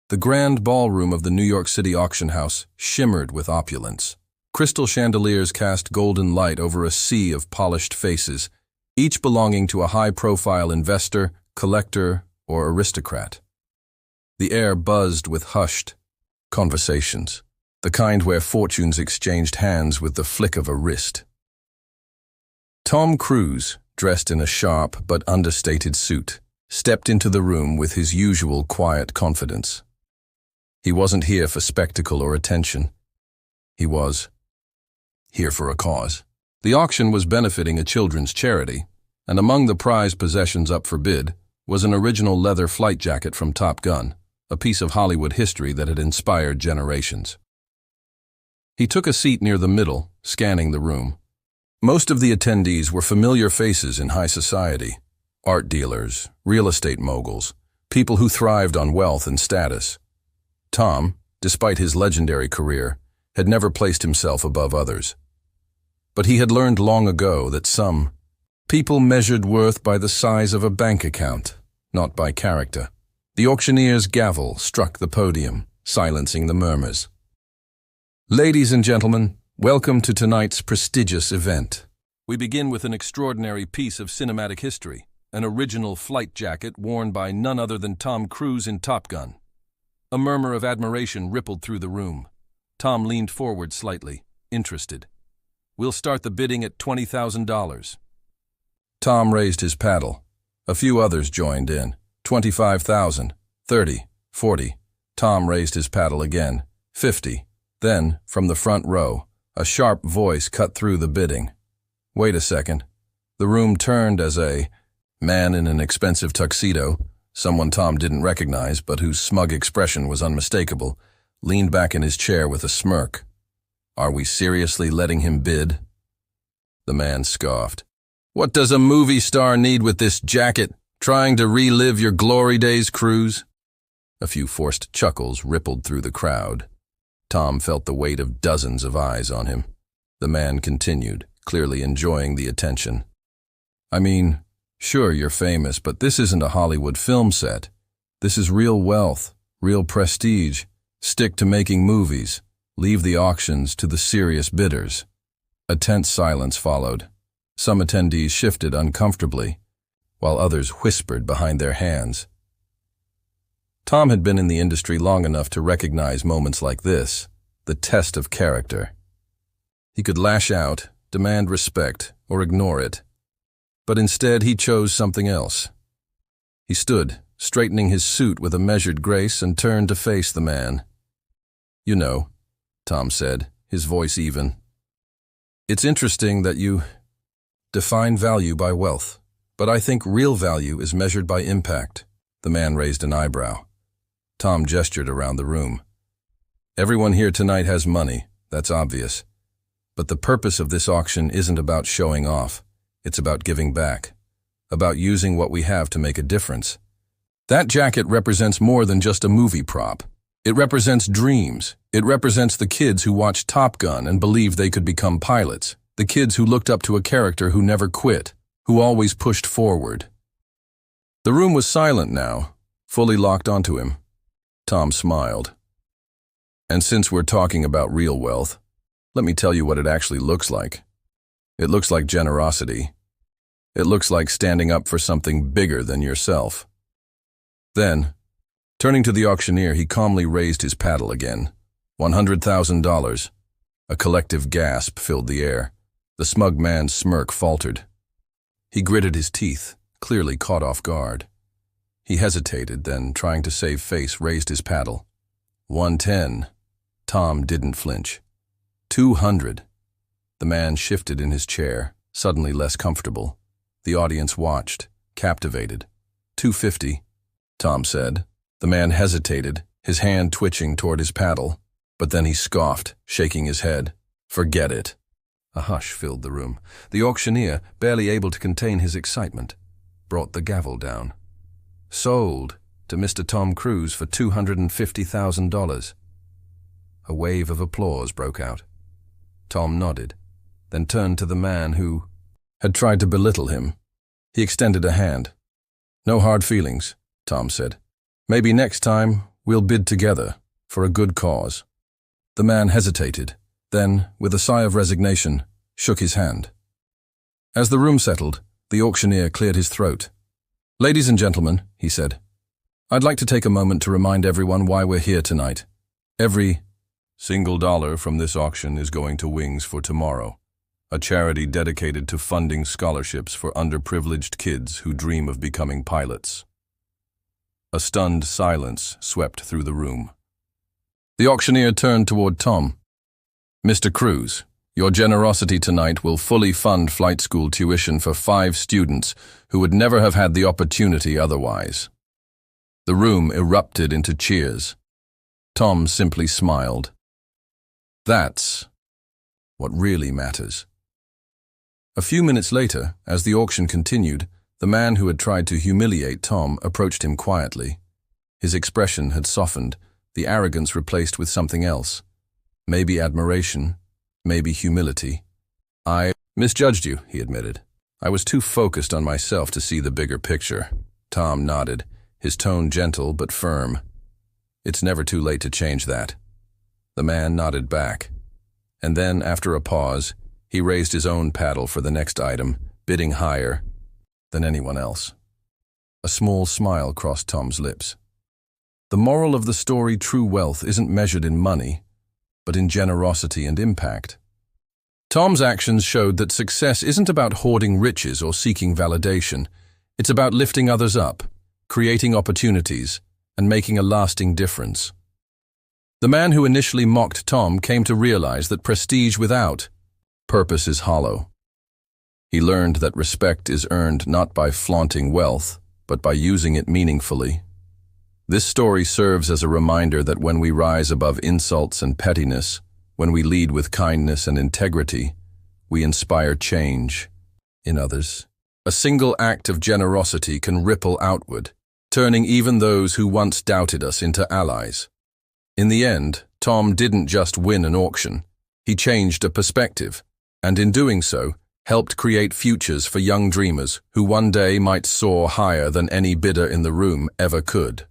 The grand ballroom of the New York City auction house shimmered with opulence. Crystal chandeliers cast golden light over a sea of polished faces, each belonging to a high-profile investor, collector, or aristocrat. The air buzzed with hushed conversations, the kind where fortunes exchanged hands with the flick of a wrist. Tom Cruise, dressed in a sharp but understated suit, stepped into the room with his usual quiet confidence. He wasn't here for spectacle or attention. He was here for a cause. The auction was benefiting a children's charity, and among the prized possessions up for bid was an original leather flight jacket from Top Gun, a piece of Hollywood history that had inspired generations. He took a seat near the middle, scanning the room. Most of the attendees were familiar faces in high society: art dealers, real estate moguls, people who thrived on wealth and status. Tom, despite his legendary career, had never placed himself above others. But he had learned long ago that some people measured worth by the size of a bank account, not by character. The auctioneer's gavel struck the podium, silencing the murmurs. Ladies and gentlemen, welcome to tonight's prestigious event. We begin with an extraordinary piece of cinematic history, an original flight jacket worn by none other than Tom Cruise in Top Gun. A murmur of admiration rippled through the room. Tom leaned forward slightly, interested. We'll start the bidding at $20,000. Tom raised his paddle. A few others joined in. 25,000, 30, 40. Tom raised his paddle again. 50. Then, from the front row, a sharp voice cut through the bidding. Wait a second. The room turned as a man in an expensive tuxedo, someone Tom didn't recognize but whose smug expression was unmistakable, leaned back in his chair with a smirk. Are we seriously letting him bid? The man scoffed. What does a movie star need with this jacket? Trying to relive your glory days, Cruise? A few forced chuckles rippled through the crowd. Tom felt the weight of dozens of eyes on him. The man continued, clearly enjoying the attention. I mean, sure, you're famous, but this isn't a Hollywood film set. This is real wealth, real prestige. Stick to making movies. Leave the auctions to the serious bidders. A tense silence followed. Some attendees shifted uncomfortably, while others whispered behind their hands. Tom had been in the industry long enough to recognize moments like this, the test of character. He could lash out, demand respect, or ignore it. But instead he chose something else. He stood, straightening his suit with a measured grace, and turned to face the man. You know, Tom said, his voice even. It's interesting that you define value by wealth, but I think real value is measured by impact. The man raised an eyebrow. Tom gestured around the room. Everyone here tonight has money, that's obvious. But the purpose of this auction isn't about showing off. It's about giving back, about using what we have to make a difference. That jacket represents more than just a movie prop. It represents dreams. It represents the kids who watched Top Gun and believed they could become pilots, the kids who looked up to a character who never quit, who always pushed forward. The room was silent now, fully locked onto him. Tom smiled. And since we're talking about real wealth, let me tell you what it actually looks like. It looks like generosity. It looks like standing up for something bigger than yourself. Then, turning to the auctioneer, he calmly raised his paddle again. $100,000. A collective gasp filled the air. The smug man's smirk faltered. He gritted his teeth, clearly caught off guard. He hesitated, then, trying to save face, raised his paddle. 110. Tom didn't flinch. 200. The man shifted in his chair, suddenly less comfortable. The audience watched, captivated. 250, Tom said. The man hesitated, his hand twitching toward his paddle, but then he scoffed, shaking his head. Forget it. A hush filled the room. The auctioneer, barely able to contain his excitement, brought the gavel down. Sold to Mr. Tom Cruise for $250,000. A wave of applause broke out. Tom nodded, then turned to the man who had tried to belittle him. He extended a hand. No hard feelings, Tom said. Maybe next time We'll bid together, for a good cause." The man hesitated, then, with a sigh of resignation, shook his hand. As the room settled, the auctioneer cleared his throat. "Ladies and gentlemen," he said, "I'd like to take a moment to remind everyone why we're here tonight. Every single dollar from this auction is going to Wings for Tomorrow, a charity dedicated to funding scholarships for underprivileged kids who dream of becoming pilots." A stunned silence swept through the room. The auctioneer turned toward Tom. "Mr. Cruz, your generosity tonight will fully fund flight school tuition for 5 students who would never have had the opportunity otherwise." The room erupted into cheers. Tom simply smiled. That's what really matters. A few minutes later, as the auction continued, the man who had tried to humiliate Tom approached him quietly. His expression had softened, the arrogance replaced with something else. Maybe admiration, maybe humility. "I misjudged you," he admitted. "I was too focused on myself to see the bigger picture." Tom nodded, his tone gentle but firm. "It's never too late to change that." The man nodded back. And then, after a pause, he raised his own paddle for the next item, bidding higher than anyone else. A small smile crossed Tom's lips. The moral of the story, true wealth isn't measured in money, but in generosity and impact. Tom's actions showed that success isn't about hoarding riches or seeking validation. It's about lifting others up, creating opportunities, and making a lasting difference. The man who initially mocked Tom came to realize that prestige without purpose is hollow. He learned that respect is earned not by flaunting wealth, but by using it meaningfully. This story serves as a reminder that when we rise above insults and pettiness, when we lead with kindness and integrity, we inspire change in others. A single act of generosity can ripple outward, turning even those who once doubted us into allies. In the end, Tom didn't just win an auction. He changed a perspective, and in doing so, helped create futures for young dreamers who one day might soar higher than any bidder in the room ever could.